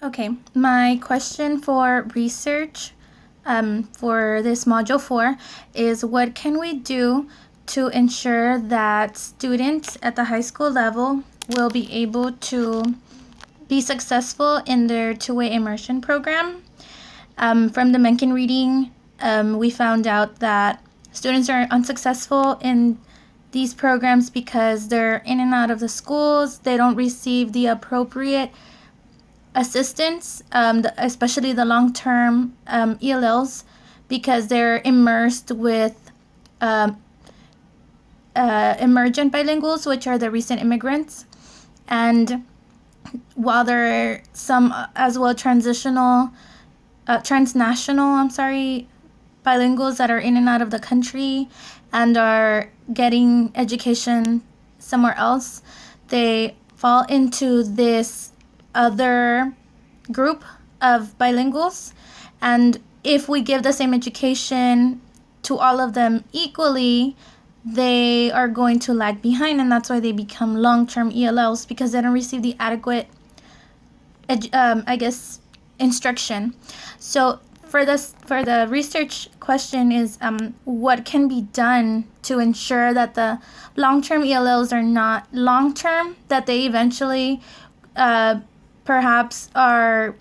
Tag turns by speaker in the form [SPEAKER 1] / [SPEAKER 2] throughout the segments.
[SPEAKER 1] Okay, my question for research for this module 4 is what can we do to ensure that students at the high school level will be able to be successful in their two-way immersion program? From the Mencken reading, we found out that students are unsuccessful in these programs because they're in and out of the schools, they don't receive the appropriate assistance, especially the long-term ELLs, because they're immersed with um, emergent bilinguals, which are the recent immigrants. And while there are some as well transnational, bilinguals that are in and out of the country and are getting education somewhere else, they fall into this other group of bilinguals. And if we give the same education to all of them equally, they are going to lag behind, and that's why they become long-term ELLs, because they don't receive the adequate instruction. So for the research question is what can be done to ensure that the long-term ELLs are not long-term, that they eventually perhaps are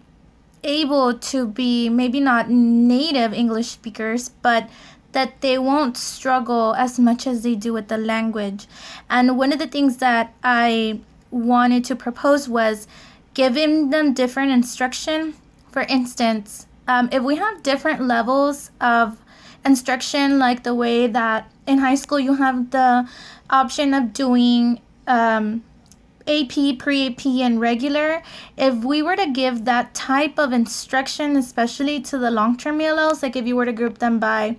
[SPEAKER 1] able to be maybe not native English speakers, but that they won't struggle as much as they do with the language. And one of the things that I wanted to propose was giving them different instruction. For instance, if we have different levels of instruction, like the way that in high school you have the option of doing AP, pre-AP, and regular, if we were to give that type of instruction, especially to the long-term ELLs, like if you were to group them by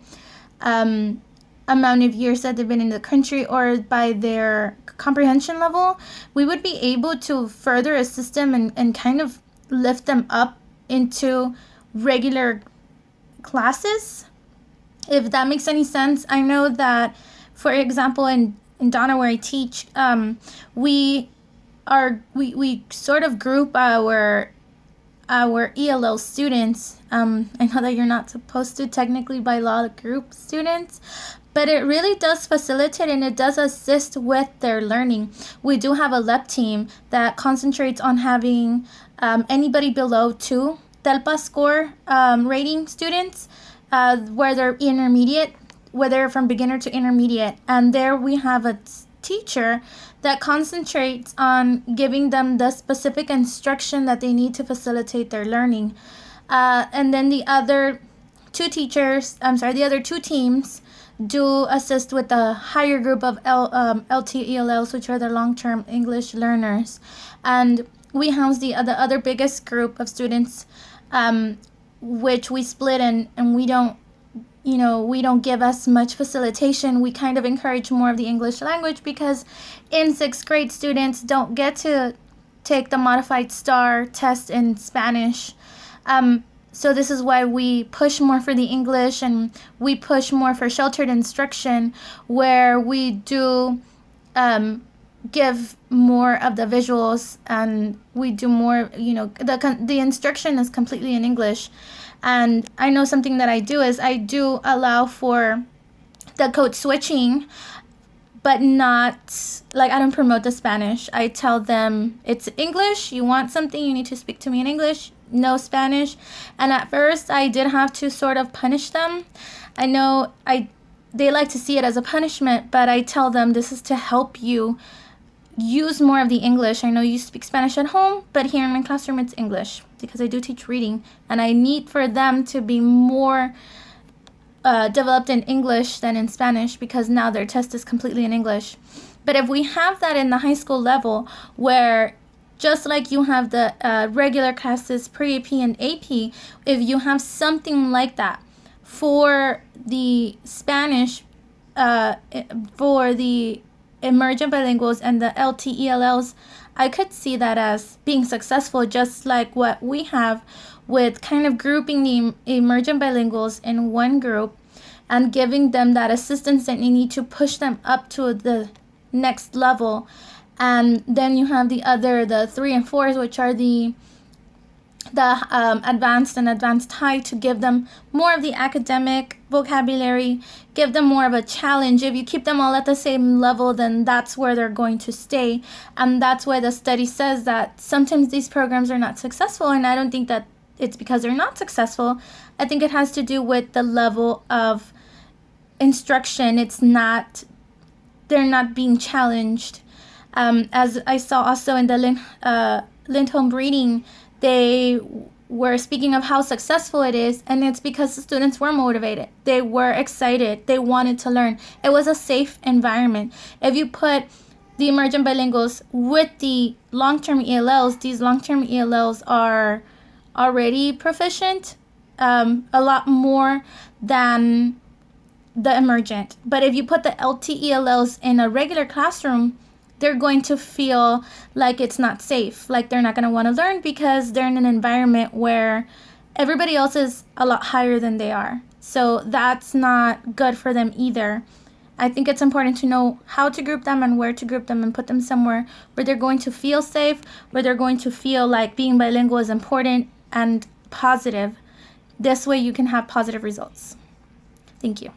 [SPEAKER 1] amount of years that they've been in the country or by their comprehension level, we would be able to further assist them and kind of lift them up into regular classes, if that makes any sense. I know that, for example, in Donna, where I teach, we sort of group our ELL students. I know that you're not supposed to technically by law group students, but it really does facilitate and it does assist with their learning. We do have a LEP team that concentrates on having anybody below 2 TELPA score rating students, where they're intermediate, whether they're from beginner to intermediate. And there we have a teacher that concentrates on giving them the specific instruction that they need to facilitate their learning. And then the other two teams do assist with the higher group of LTELLs, which are the long-term English learners. And we house the other biggest group of students, which we split, and we don't give as much facilitation. We kind of encourage more of the English language, because in 6th grade, students don't get to take the modified STAR test in Spanish. So this is why we push more for the English, and we push more for sheltered instruction, where we do give more of the visuals, and we do more, the instruction is completely in English. And I know something that I do is I do allow for the code switching, but not, like, I don't promote the Spanish. I tell them it's English. You want something, you need to speak to me in English, no Spanish. And at first I did have to sort of punish them. I know they like to see it as a punishment, but I tell them this is to help you use more of the English. I know you speak Spanish at home, but here in my classroom it's English, because I do teach reading, and I need for them to be more developed in English than in Spanish, because now their test is completely in English. But if we have that in the high school level, where just like you have the regular classes, pre-AP and AP, if you have something like that for the Spanish, for the emergent bilinguals and the LTELLs, I could see that as being successful, just like what we have with kind of grouping the emergent bilinguals in one group and giving them that assistance that you need to push them up to the next level. And then you have the 3 and 4s, which are the the advanced and advanced high to give them more of the academic vocabulary, give them more of a challenge. If you keep them all at the same level, then that's where they're going to stay. And that's why the study says that sometimes these programs are not successful. And I don't think that it's because they're not successful. I think it has to do with the level of instruction. They're not being challenged. As I saw also in the Lindholm reading, they were speaking of how successful it is, and it's because the students were motivated. They were excited. They wanted to learn. It was a safe environment. If you put the emergent bilinguals with the long-term ELLs, these long-term ELLs are already proficient, a lot more than the emergent. But if you put the LTELLs in a regular classroom, they're going to feel like it's not safe, like they're not going to want to learn because they're in an environment where everybody else is a lot higher than they are. So that's not good for them either. I think it's important to know how to group them and where to group them and put them somewhere where they're going to feel safe, where they're going to feel like being bilingual is important and positive. This way you can have positive results. Thank you.